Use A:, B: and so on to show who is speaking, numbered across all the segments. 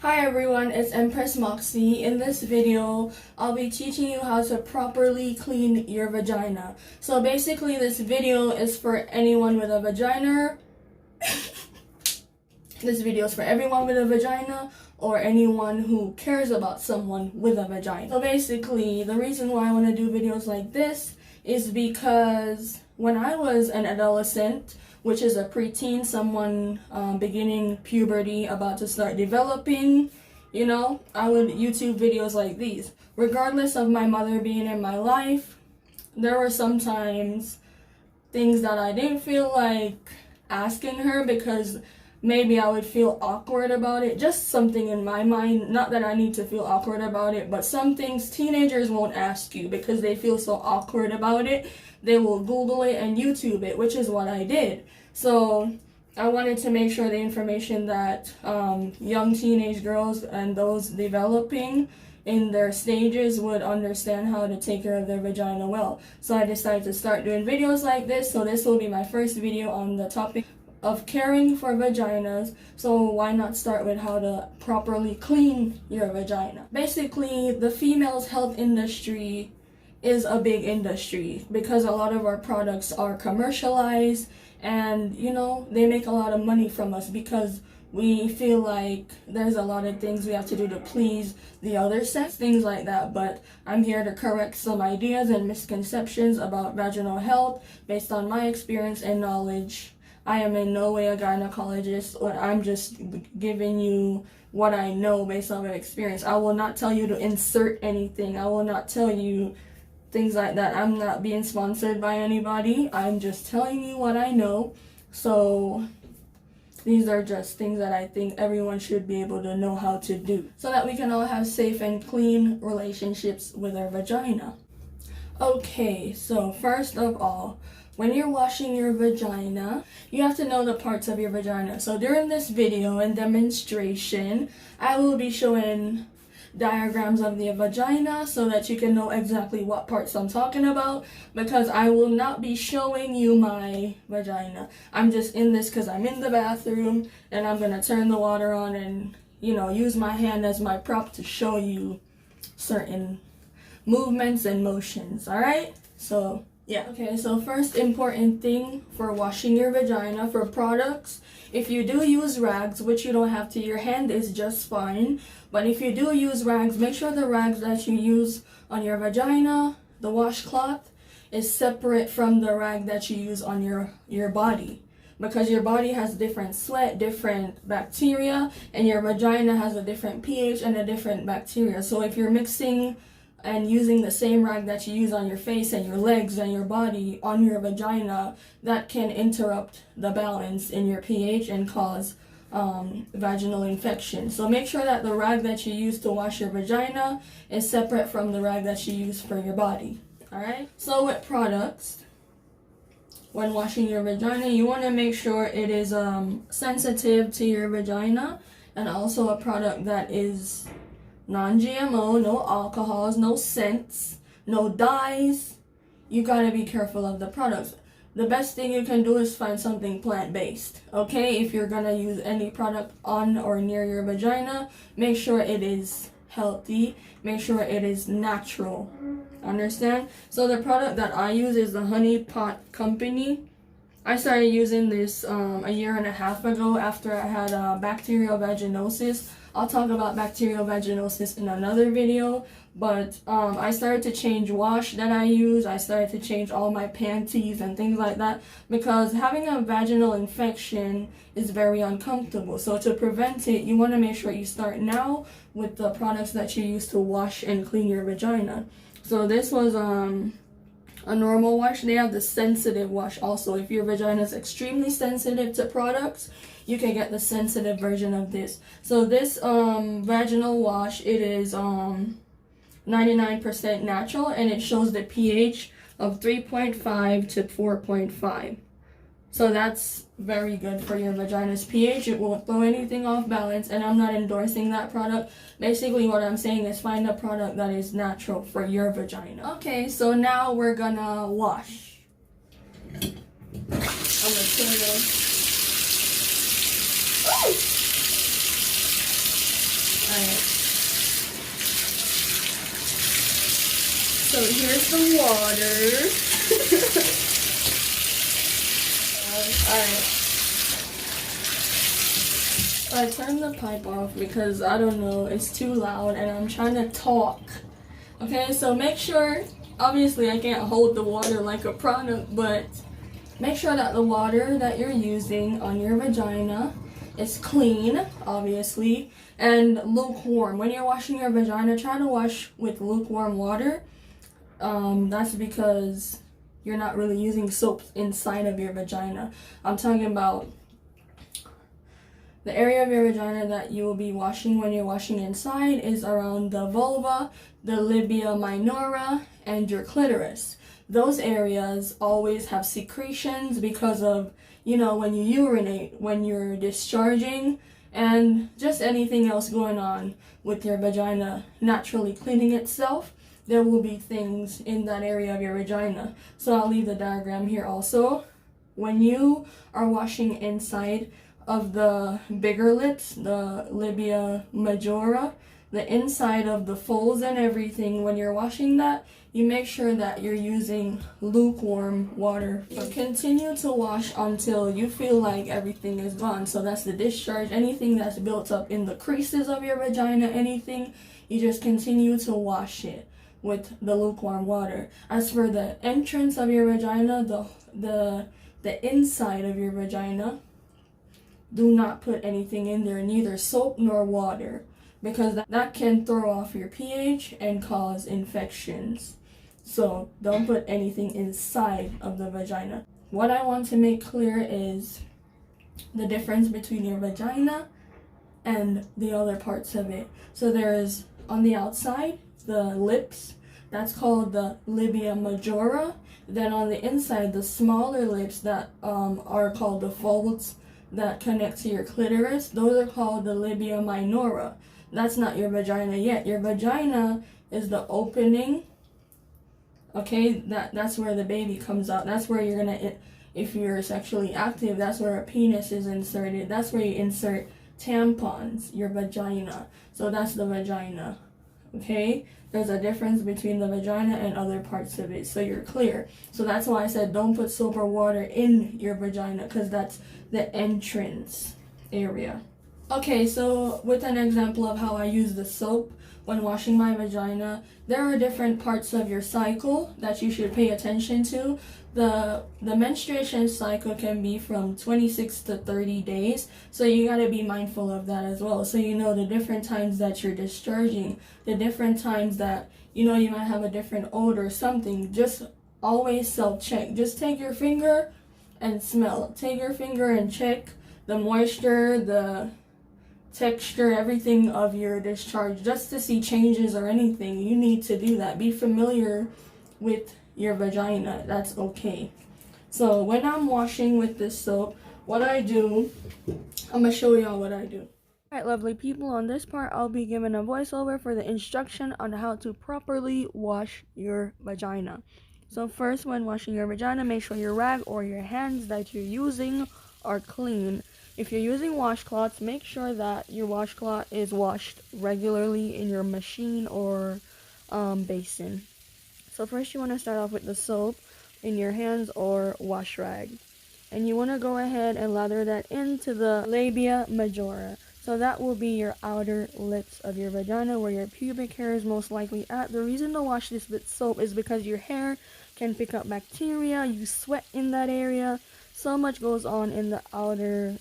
A: Hi everyone, it's Empress Moxie. In this video, I'll be teaching you how to properly clean your vagina. So basically this video is for anyone with a vagina. This video is for everyone with a vagina or anyone who cares about someone with a vagina. So basically, the reason why I want to do videos like this is because when I was an adolescent, which is a preteen, someone beginning puberty, about to start developing, I would YouTube videos like these. Regardless of my mother being in my life, there were sometimes things that I didn't feel like asking her because maybe I would feel awkward about it. Just something in my mind, not that I need to feel awkward about it, but some things teenagers won't ask you because they feel so awkward about it. They will Google it and YouTube it, which is what I did. So I wanted to make sure the information that young teenage girls and those developing in their stages would understand how to take care of their vagina well. So I decided to start doing videos like this. So this will be my first video on the topic of caring for vaginas. So why not start with how to properly clean your vagina? Basically, the female's health industry is a big industry because a lot of our products are commercialized and they make a lot of money from us because we feel like there's a lot of things we have to do to please the other sex, things like that. But I'm here to correct some ideas and misconceptions about vaginal health based on my experience and knowledge. I am in no way a gynecologist, but I'm just giving you what I know based on my experience. I will not tell you to insert anything. I will not tell you things like that. I'm not being sponsored by anybody. I'm just telling you what I know. So these are just things that I think everyone should be able to know how to do so that we can all have safe and clean relationships with our vagina. Okay, so first of all, when you're washing your vagina, you have to know the parts of your vagina. So during this video and demonstration, I will be showing diagrams of the vagina so that you can know exactly what parts I'm talking about, because I will not be showing you my vagina. I'm just in this because I'm in the bathroom and I'm going to turn the water on and use my hand as my prop to show you certain movements and motions. Alright, so yeah. Okay, so first important thing for washing your vagina, for products, if you do use rags, which you don't have to, your hand is just fine. But if you do use rags, make sure the rags that you use on your vagina, the washcloth, is separate from the rag that you use on your body. Because your body has different sweat, different bacteria, and your vagina has a different pH and a different bacteria. So if you're mixing and using the same rag that you use on your face and your legs and your body on your vagina, that can interrupt the balance in your pH and cause vaginal infection. So make sure that the rag that you use to wash your vagina is separate from the rag that you use for your body. Alright? So with products, when washing your vagina, you want to make sure it is sensitive to your vagina, and also a product that is non-GMO, no alcohols, no scents, no dyes. You gotta be careful of the products. The best thing you can do is find something plant-based, okay? If you're gonna use any product on or near your vagina, make sure it is healthy, make sure it is natural, understand? So the product that I use is the Honey Pot Company. I started using this a year and a half ago after I had bacterial vaginosis. I'll talk about bacterial vaginosis in another video, but I started to change wash that I use. I started to change all my panties and things like that because having a vaginal infection is very uncomfortable. So to prevent it, you want to make sure you start now with the products that you use to wash and clean your vagina. So this was a normal wash. They have the sensitive wash also. If your vagina is extremely sensitive to products, you can get the sensitive version of this. So this vaginal wash, it is 99% natural, and it shows the pH of 3.5 to 4.5. So that's very good for your vagina's pH. It won't throw anything off balance, and I'm not endorsing that product. Basically what I'm saying is find a product that is natural for your vagina. Okay, so now we're gonna wash. I'm gonna turn this. Alright. So here's the water. Alright. I turned the pipe off because I don't know, it's too loud and I'm trying to talk. Okay, so make sure, obviously I can't hold the water like a product, but make sure that the water that you're using on your vagina is clean, obviously, and lukewarm. When you're washing your vagina, try to wash with lukewarm water. That's because you're not really using soap inside of your vagina. I'm talking about the area of your vagina that you will be washing when you're washing inside is around the vulva, the labia minora, and your clitoris. Those areas always have secretions because of, you know, when you urinate, when you're discharging, and just anything else going on with your vagina naturally cleaning itself. There will be things in that area of your vagina. So I'll leave the diagram here also. When you are washing inside of the bigger lips, the labia majora, the inside of the folds and everything, when you're washing that, you make sure that you're using lukewarm water. But continue to wash until you feel like everything is gone. So that's the discharge, anything that's built up in the creases of your vagina, anything, you just continue to wash it with the lukewarm water. As for the entrance of your vagina, the inside of your vagina, do not put anything in there, neither soap nor water, because that can throw off your pH and cause infections. So don't put anything inside of the vagina. What I want to make clear is the difference between your vagina and the other parts of it. So there's on the outside, the lips, that's called the labia majora. Then on the inside, the smaller lips that are called the folds that connect to your clitoris, those are called the labia minora. That's not your vagina yet. Your vagina is the opening. Okay, that's where the baby comes out. That's where you're gonna, if you're sexually active, that's where a penis is inserted. That's where you insert tampons, your vagina. So that's the vagina. Okay, there's a difference between the vagina and other parts of it, so you're clear. So that's why I said don't put soap or water in your vagina, because that's the entrance area. Okay, so with an example of how I use the soap when washing my vagina, there are different parts of your cycle that you should pay attention to. The menstruation cycle can be from 26 to 30 days, so you got to be mindful of that as well. So you know the different times that you're discharging, the different times that, you know, you might have a different odor or something. Just always self-check. Just take your finger and smell. Take your finger and check the moisture, the texture, everything of your discharge, just to see changes or anything. You need to do that. Be familiar with your vagina. That's okay. So when I'm washing with this soap, what I do, I'm gonna show y'all what I do. Alright, lovely people, on this part I'll be giving a voiceover for the instruction on how to properly wash your vagina. So first, when washing your vagina, make sure your rag or your hands that you're using are clean. If you're using washcloths, make sure that your washcloth is washed regularly in your machine or basin. So first you want to start off with the soap in your hands or wash rag. And you want to go ahead and lather that into the labia majora. So that will be your outer lips of your vagina, where your pubic hair is most likely at. The reason to wash this with soap is because your hair can pick up bacteria, you sweat in that area. So much goes on in the outer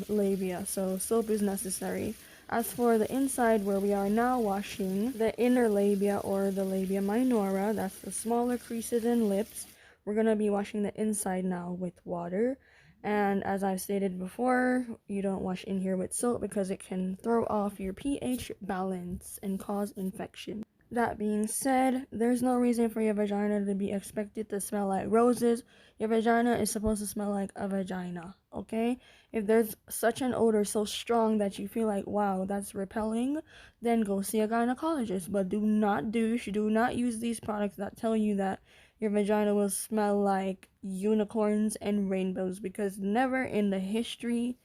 A: labia, so soap is necessary. As for the inside, where we are now washing the inner labia or the labia minora, that's the smaller creases and lips, we're going to be washing the inside now with water. And as I've stated before, you don't wash in here with soap because it can throw off your pH balance and cause infection. That being said, there's no reason for your vagina to be expected to smell like roses. Your vagina is supposed to smell like a vagina, okay? If there's such an odor so strong that you feel like, wow, that's repelling, then go see a gynecologist. But do not douche, do not use these products that tell you that your vagina will smell like unicorns and rainbows, because never in the history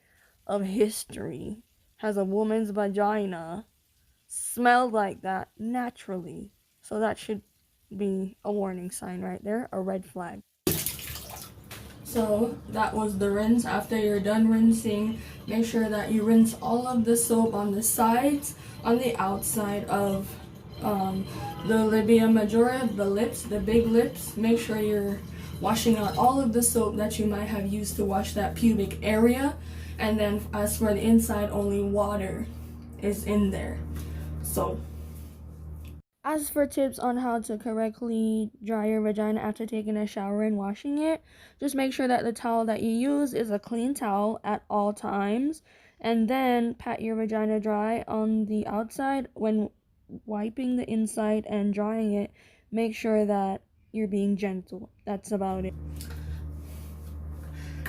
A: of history has a woman's vagina smelled like that naturally. So that should be a warning sign right there, a red flag. So that was the rinse. After you're done rinsing, make sure that you rinse all of the soap on the sides, on the outside of the labia majora, the lips, the big lips. Make sure you're washing out all of the soap that you might have used to wash that pubic area. And then as for the inside, only water is in there. So as for tips on how to correctly dry your vagina after taking a shower and washing it, just make sure that the towel that you use is a clean towel at all times, and then pat your vagina dry on the outside. When wiping the inside and drying it, make sure that you're being gentle. That's about it.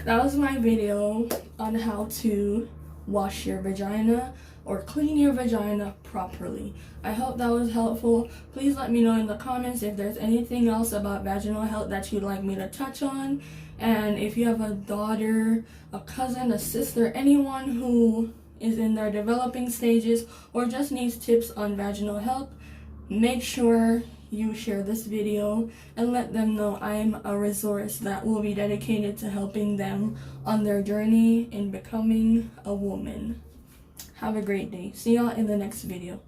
A: That was my video on how to wash your vagina or clean your vagina properly. I hope that was helpful. Please let me know in the comments if there's anything else about vaginal health that you'd like me to touch on. And if you have a daughter, a cousin, a sister, anyone who is in their developing stages or just needs tips on vaginal health, make sure you share this video and let them know I'm a resource that will be dedicated to helping them on their journey in becoming a woman. Have a great day. See y'all in the next video.